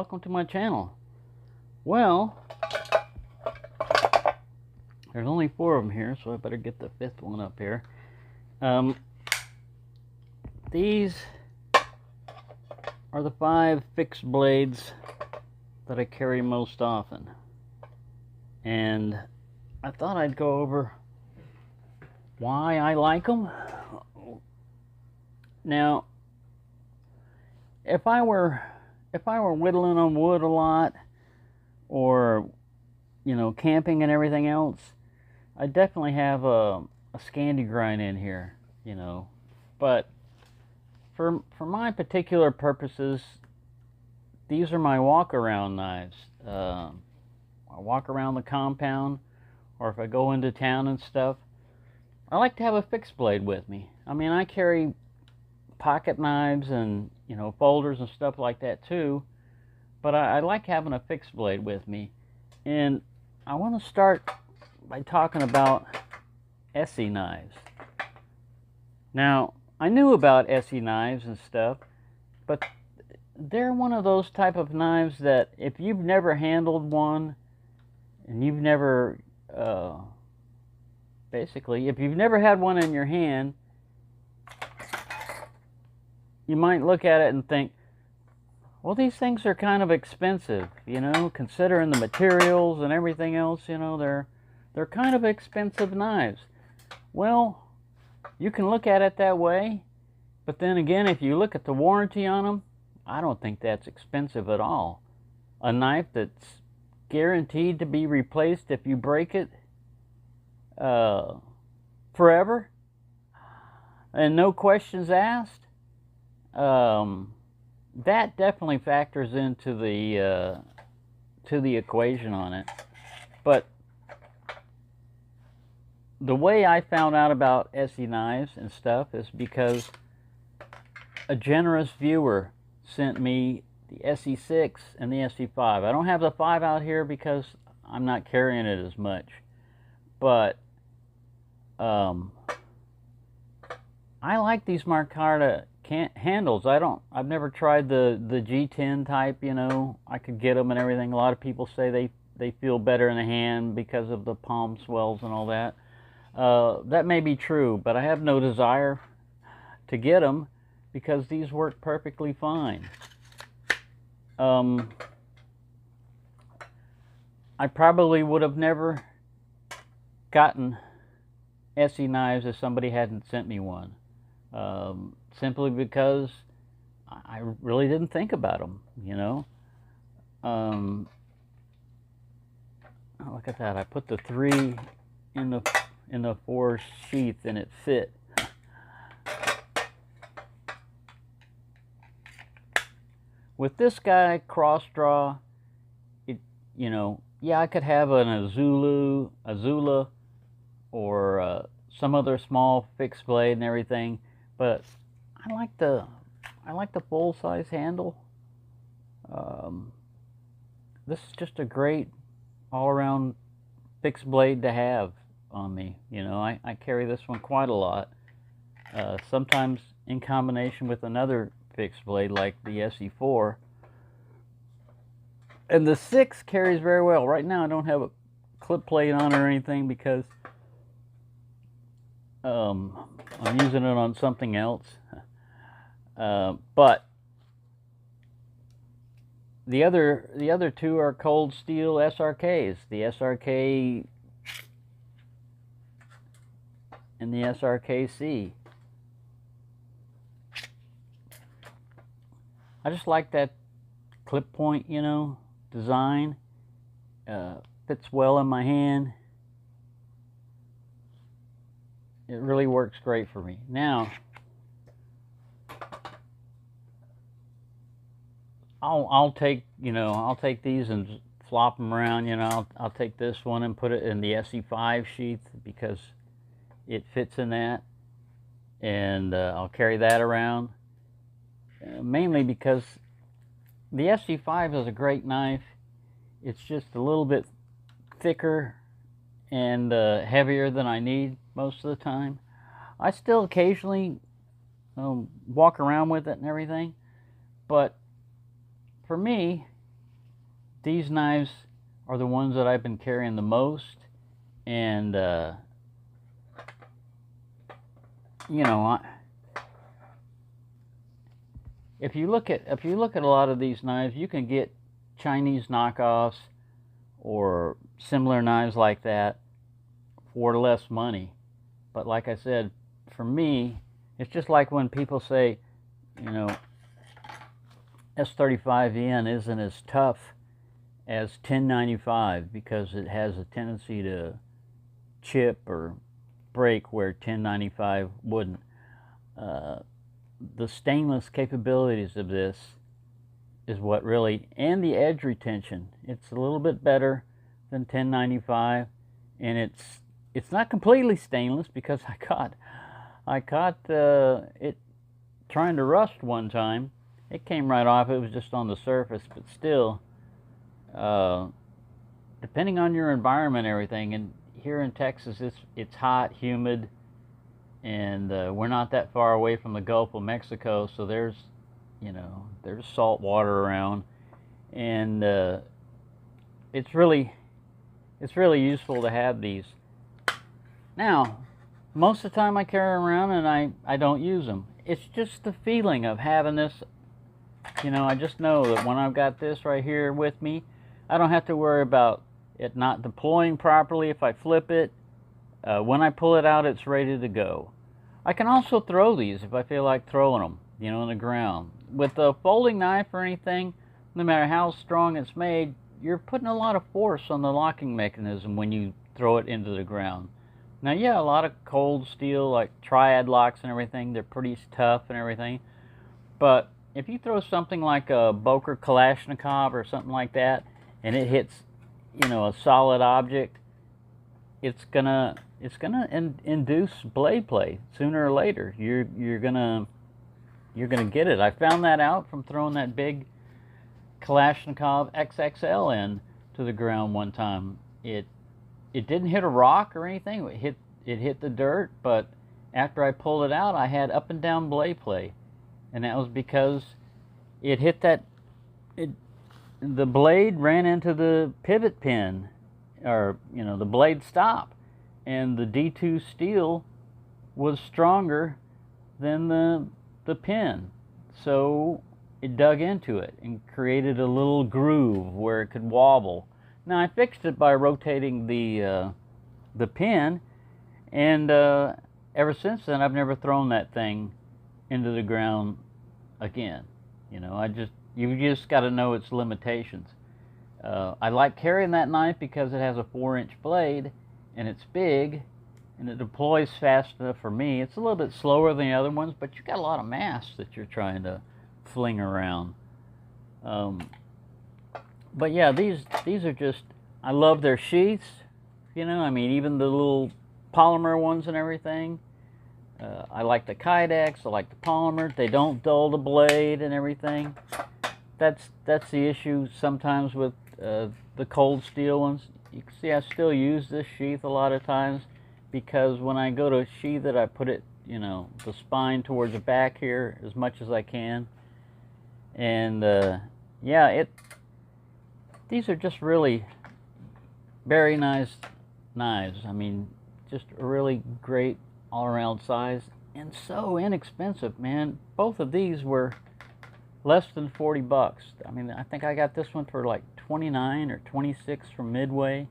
welcome to my channel. Well, there's only 4 of them here, so I better get the 5th one up here. These are the 5 fixed blades that I carry most often, and I thought I'd go over why I like them. Now, if I were whittling on wood a lot, or camping and everything else, I definitely have a Scandi grind in here, but for my particular purposes, these are my walk around knives. I walk around the compound, or if I go into town and stuff, I like to have a fixed blade with me. I mean, I carry pocket knives and folders and stuff like that too, but I like having a fixed blade with me. And I want to start by talking about ESEE knives. Now, I knew about ESEE knives and stuff, but they're one of those type of knives that if you've never handled one, and you've never basically, if you've never had one in your hand, you might look at it and think, well, these things are kind of expensive, considering the materials and everything else, they're kind of expensive knives. Well, you can look at it that way, but then again, if you look at the warranty on them, I don't think that's expensive at all. A knife that's guaranteed to be replaced if you break it forever, and no questions asked. That definitely factors into the equation on it. But the way I found out about ESEE knives and stuff is because a generous viewer sent me the ESEE 6 and the ESEE 5. I don't have the 5 out here because I'm not carrying it as much, but I like these Marcarta handles. I've never tried the G10 type. I could get them and everything. A lot of people say they feel better in the hand because of the palm swells and all that. That may be true, but I have no desire to get them because these work perfectly fine. I probably would have never gotten ESEE knives if somebody hadn't sent me one. Simply because I really didn't think about them, Oh, look at that! I put the 3 in the 4 sheath, and it fit. With this guy cross draw, yeah, I could have an Azula, or some other small fixed blade and everything, but I like the full size handle. This is just a great all around fixed blade to have on me. I carry this one quite a lot. Sometimes in combination with another fixed blade like the ESEE 4. And the 6 carries very well. Right now I don't have a clip plate on or anything because I'm using it on something else. But the other 2 are cold steel SRKs. The SRK and the SRKC. I just like that clip point, design. Fits well in my hand. It really works great for me. Now, I'll take these and flop them around. I'll take this one and put it in the ESEE 5 sheath because it fits in that, and I'll carry that around. Mainly because the ESEE 5 is a great knife. It's just a little bit thicker and heavier than I need most of the time. I still occasionally walk around with it and everything, but for me, these knives are the ones that I've been carrying the most, and you know, if you look at a lot of these knives, you can get Chinese knockoffs or similar knives like that for less money. But like I said, for me, it's just like when people say, you know, S35N isn't as tough as 1095 because it has a tendency to chip or break where 1095 wouldn't. The stainless capabilities of this is what really, and the edge retention, it's a little bit better than 1095, and it's not completely stainless because I caught it trying to rust one time. It came right off. It was just on the surface, but still, depending on your environment and everything, and here in Texas it's hot, humid, and we're not that far away from the Gulf of Mexico, so there's salt water around, and it's really useful to have these. Now, most of the time I carry them around and I don't use them. It's just the feeling of having this. You know, I just know that when I've got this right here with me, I don't have to worry about it not deploying properly if I flip it. When I pull it out, it's ready to go. I can also throw these if I feel like throwing them, you know, on the ground. With a folding knife or anything, no matter how strong it's made, you're putting a lot of force on the locking mechanism when you throw it into the ground. Now, yeah, a lot of cold steel, like triad locks and everything, they're pretty tough and everything. But if you throw something like a Boker Kalashnikov or something like that, and it hits, you know, a solid object, it's gonna induce blade play sooner or later. You're gonna get it. I found that out from throwing that big Kalashnikov XXL in to the ground one time. It didn't hit a rock or anything. It hit the dirt, but after I pulled it out, I had up and down blade play, and that was because it hit that. The blade ran into the pivot pin, or you know, the blade stop, and the D2 steel was stronger than the pin, so it dug into it and created a little groove where it could wobble. Now I fixed it by rotating the pin, and ever since then I've never thrown that thing into the ground again. You know, you just got to know its limitations. I like carrying that knife because it has a 4-inch blade and it's big and it deploys fast enough for me. It's a little bit slower than the other ones, but you've got a lot of mass that you're trying to fling around. But yeah, these are just, I love their sheaths. You know, I mean, even the little polymer ones and everything. I like the Kydex, I like the polymer. They don't dull the blade and everything. That's the issue sometimes with the cold steel ones. You can see I still use this sheath a lot of times because when I go to sheath it, I put it, you know, the spine towards the back here as much as I can. And yeah, these are just really very nice knives. I mean, just a really great all-around size and so inexpensive, man. Both of these were less than 40 bucks. I mean, I think I got this one for like 29 or 26 from Midway,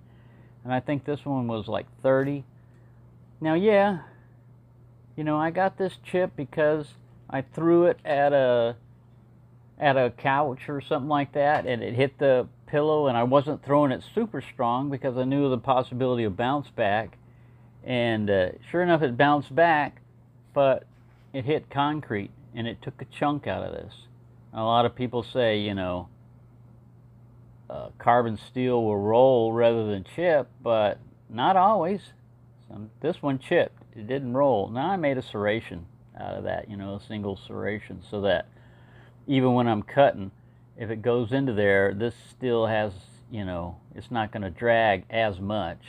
and I think this one was like 30. Now, yeah, you know, I got this chip because I threw it at a couch or something like that, and it hit the pillow, and I wasn't throwing it super strong because I knew the possibility of bounce back. And sure enough, it bounced back, but it hit concrete, and it took a chunk out of this. A lot of people say, you know, carbon steel will roll rather than chip, but not always. This one chipped. It didn't roll. Now I made a serration out of that, you know, a single serration, so that even when I'm cutting, if it goes into there, this still has, you know, it's not going to drag as much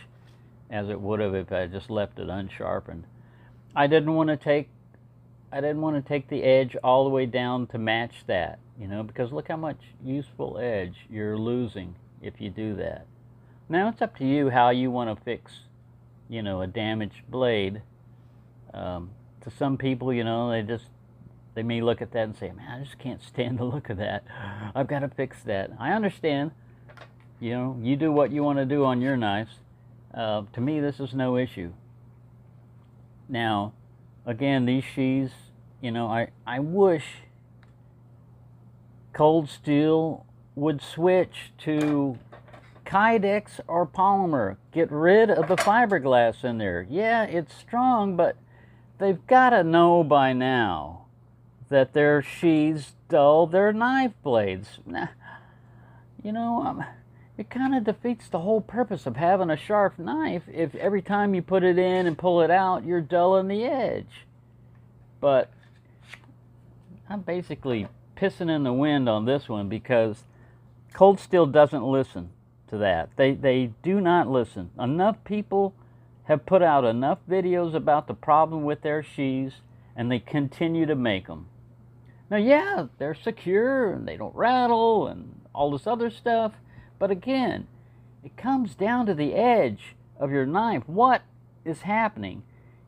as it would have if I just left it unsharpened. I didn't want to take the edge all the way down to match that, you know, because look how much useful edge you're losing if you do that. Now it's up to you how you want to fix, you know, a damaged blade. To some people, you know, they may look at that and say, man, I just can't stand the look of that. I've got to fix that. I understand. You know, you do what you want to do on your knives. To me, this is no issue. Now, again, these sheaths, you know, I wish Cold Steel would switch to Kydex or polymer. Get rid of the fiberglass in there. Yeah, it's strong, but they've got to know by now that their sheaths dull their knife blades. You know, it kind of defeats the whole purpose of having a sharp knife if every time you put it in and pull it out, you're dulling the edge. But I'm basically pissing in the wind on this one because Cold Steel doesn't listen to that. They do not listen. Enough people have put out enough videos about the problem with their sheaths, and they continue to make them. Now, yeah, they're secure and they don't rattle and all this other stuff, but again, it comes down to the edge of your knife. What is happening?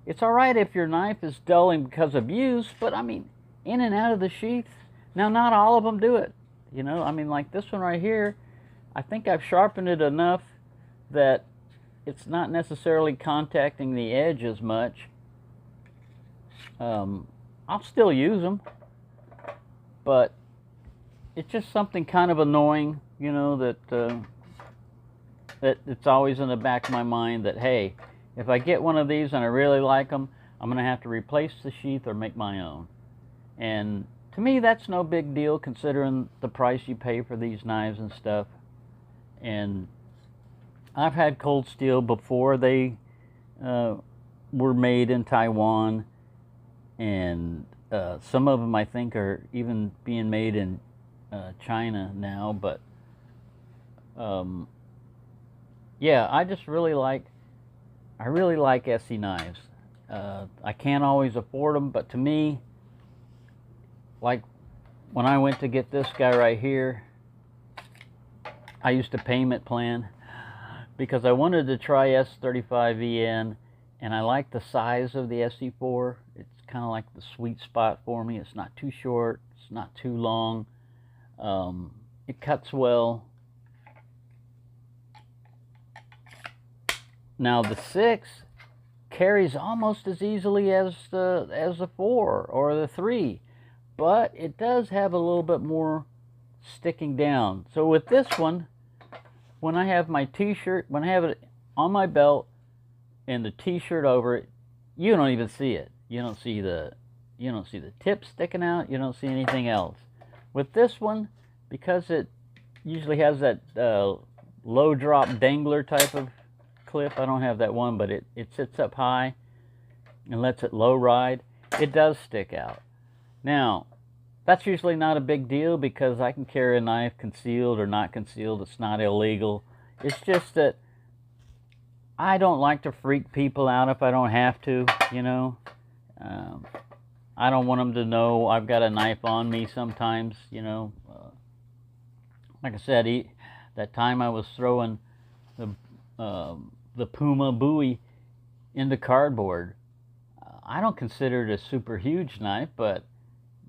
It's all right if your knife is dulling because of use, but I mean, in and out of the sheath. Now, not all of them do it. You know, I mean, like this one right here, I think I've sharpened it enough that it's not necessarily contacting the edge as much. I'll still use them, but it's just something kind of annoying, you know, that it's always in the back of my mind that, hey, if I get one of these and I really like them, I'm going to have to replace the sheath or make my own. And to me, that's no big deal considering the price you pay for these knives and stuff. And I've had Cold Steel before they were made in Taiwan, and some of them I think are even being made in China now. But yeah, I really like ESEE knives. I can't always afford them, but to me, like when I went to get this guy right here, I used a payment plan because I wanted to try S35VN, and I like the size of the SE4. It's kind of like the sweet spot for me. It's not too short, it's not too long. It cuts well. Now the 6 carries almost as easily as the 4 or the 3, but it does have a little bit more sticking down. So with this one, when I have my t-shirt, when I have it on my belt and the t-shirt over it, you don't even see it. You don't see the tip sticking out. You don't see anything else. With this one, because it usually has that low drop dangler type of clip, I don't have that one, but it sits up high and lets it low ride. It does stick out. Now, that's usually not a big deal because I can carry a knife concealed or not concealed. It's not illegal. It's just that I don't like to freak people out if I don't have to, you know. I don't want them to know I've got a knife on me sometimes, you know. Like I said, that time I was throwing the Puma buoy into cardboard. I don't consider it a super huge knife, but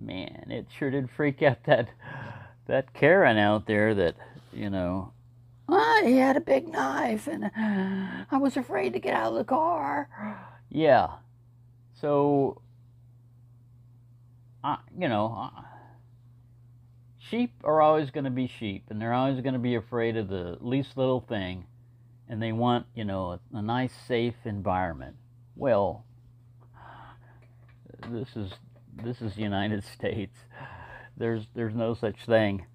man, it sure did freak out that Karen out there that, you know, he had a big knife and I was afraid to get out of the car. Yeah. So, you know, sheep are always going to be sheep, and they're always going to be afraid of the least little thing, and they want, you know, a nice, safe environment. Well, this is the United States. There's no such thing.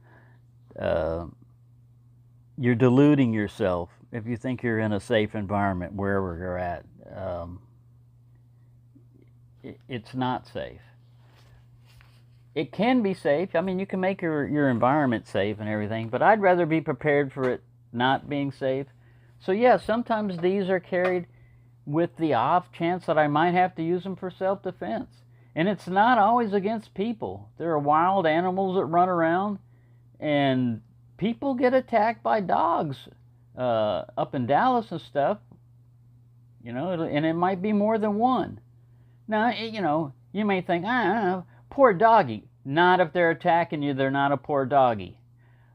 You're deluding yourself if you think you're in a safe environment wherever you're at. It's not safe. It can be safe. I mean, you can make your environment safe and everything, but I'd rather be prepared for it not being safe. So yeah, sometimes these are carried with the off chance that I might have to use them for self-defense. And it's not always against people. There are wild animals that run around, and people get attacked by dogs up in Dallas and stuff, and it might be more than one. Now, you may think, poor doggy. Not if they're attacking you, they're not a poor doggy.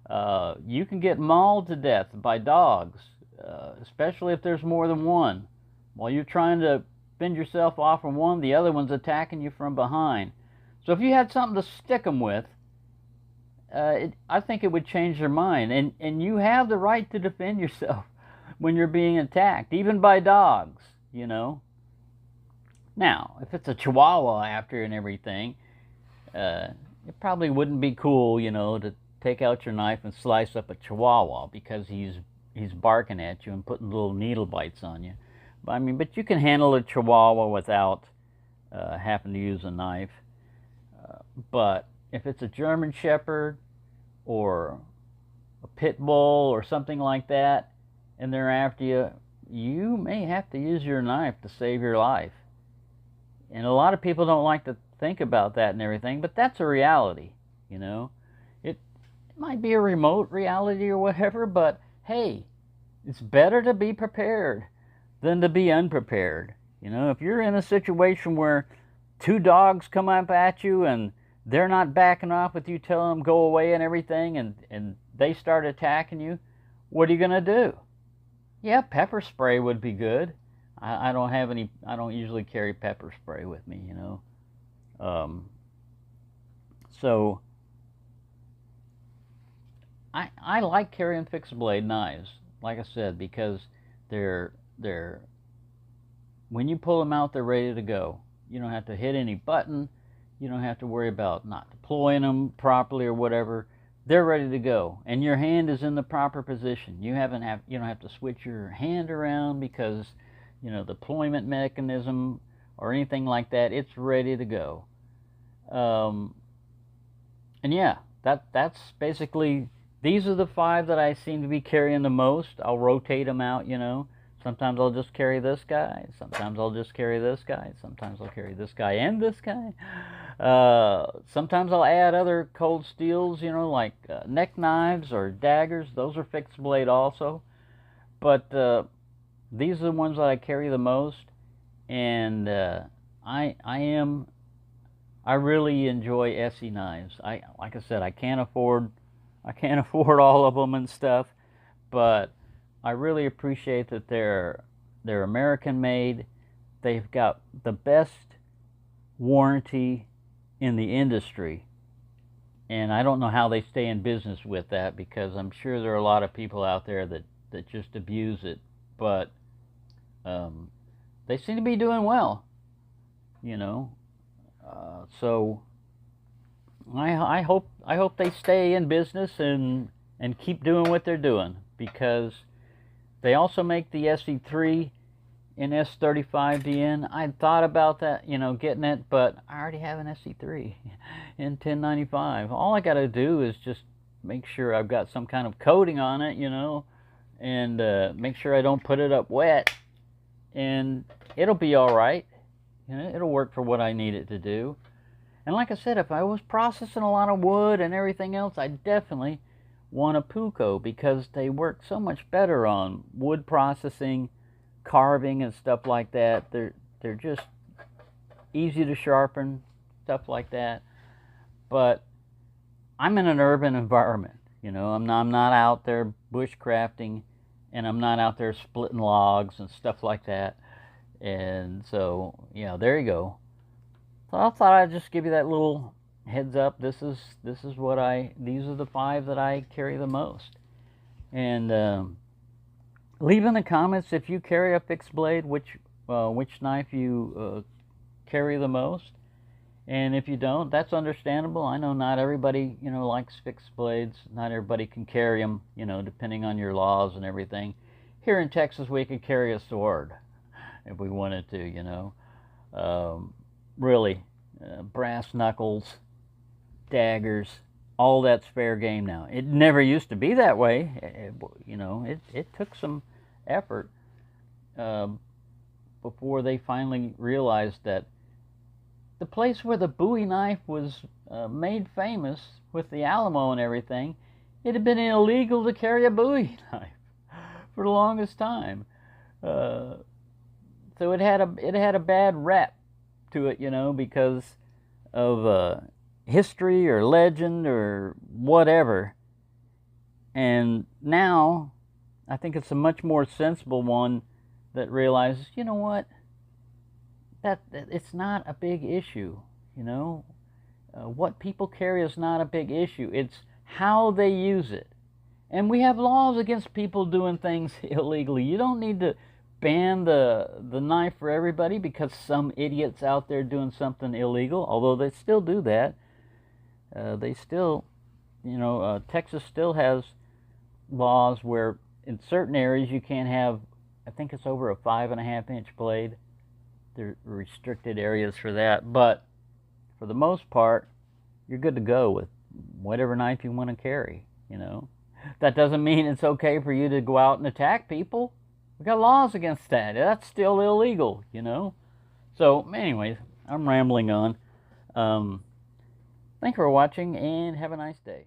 You can get mauled to death by dogs, especially if there's more than one. While you're trying to fend yourself off from one, the other one's attacking you from behind. So if you had something to stick them with, I think it would change their mind. And you have the right to defend yourself when you're being attacked, even by dogs, Now, if it's a Chihuahua after and everything, it probably wouldn't be cool, to take out your knife and slice up a Chihuahua because he's barking at you and putting little needle bites on you. But you can handle a Chihuahua without having to use a knife. But if it's a German Shepherd or a Pit Bull or something like that, and they're after you, you may have to use your knife to save your life. And a lot of people don't like to think about that and everything, but that's a reality, It might be a remote reality or whatever, but hey, it's better to be prepared than to be unprepared. If you're in a situation where two dogs come up at you and they're not backing off with you telling them go away and everything, and they start attacking you, what are you going to do? Yeah, pepper spray would be good. I don't usually carry pepper spray with me, So I like carrying fixed blade knives, like I said, because they're when you pull them out, they're ready to go. You don't have to hit any button. You don't have to worry about not deploying them properly or whatever. They're ready to go, and your hand is in the proper position. You don't have to switch your hand around because the deployment mechanism or anything like that. It's ready to go. And yeah, that's basically, these are the 5 that I seem to be carrying the most. I'll rotate them out, Sometimes I'll just carry this guy. Sometimes I'll just carry this guy. Sometimes I'll carry this guy and this guy. Sometimes I'll add other cold steels, like neck knives or daggers. Those are fixed blade also. But these are the ones that I carry the most. And I really enjoy ESEE knives. Like I said, I can't afford all of them and stuff, but I really appreciate that they're American made. They've got the best warranty in the industry, and I don't know how they stay in business with that, because I'm sure there are a lot of people out there that just abuse it, but they seem to be doing well, so I hope they stay in business and keep doing what they're doing, because they also make the SE3 in S35DN. I thought about that, getting it, but I already have an SE3 in 1095. All I got to do is just make sure I've got some kind of coating on it, and make sure I don't put it up wet, and it'll be all right. It'll work for what I need it to do. And like I said, if I was processing a lot of wood and everything else, I definitely want a Puco, because they work so much better on wood processing, carving and stuff like that. They're just easy to sharpen, stuff like that. But I'm in an urban environment, I'm not out there bushcrafting, and I'm not out there splitting logs and stuff like that. And so, there you go. So I thought I'd just give you that little heads up. These are the 5 that I carry the most. And leave in the comments if you carry a fixed blade, which knife you carry the most. And if you don't, that's understandable. I know not everybody likes fixed blades. Not everybody can carry them, depending on your laws and everything. Here in Texas, we could carry a sword if we wanted to, really, brass knuckles, daggers, all that's fair game now. It never used to be that way. It took some effort before they finally realized that the place where the Bowie knife was made famous with the Alamo and everything, It had been illegal to carry a Bowie knife for the longest time. So it had a bad rep to it, you know, because of history or legend or whatever. And now I think it's a much more sensible one that realizes, you know what, that it's not a big issue, you know. What people carry is not a big issue. It's how they use it. And we have laws against people doing things illegally. You don't need to ban the knife for everybody because some idiot's out there doing something illegal, although they still do that. They still, you know, Texas still has laws where in certain areas you can't have, I think it's over a 5.5-inch blade. There are restricted areas for that, but for the most part, you're good to go with whatever knife you want to carry, you know. That doesn't mean it's okay for you to go out and attack people. We got laws against that. That's still illegal, you know. So, anyways, I'm rambling on. Thanks for watching and have a nice day.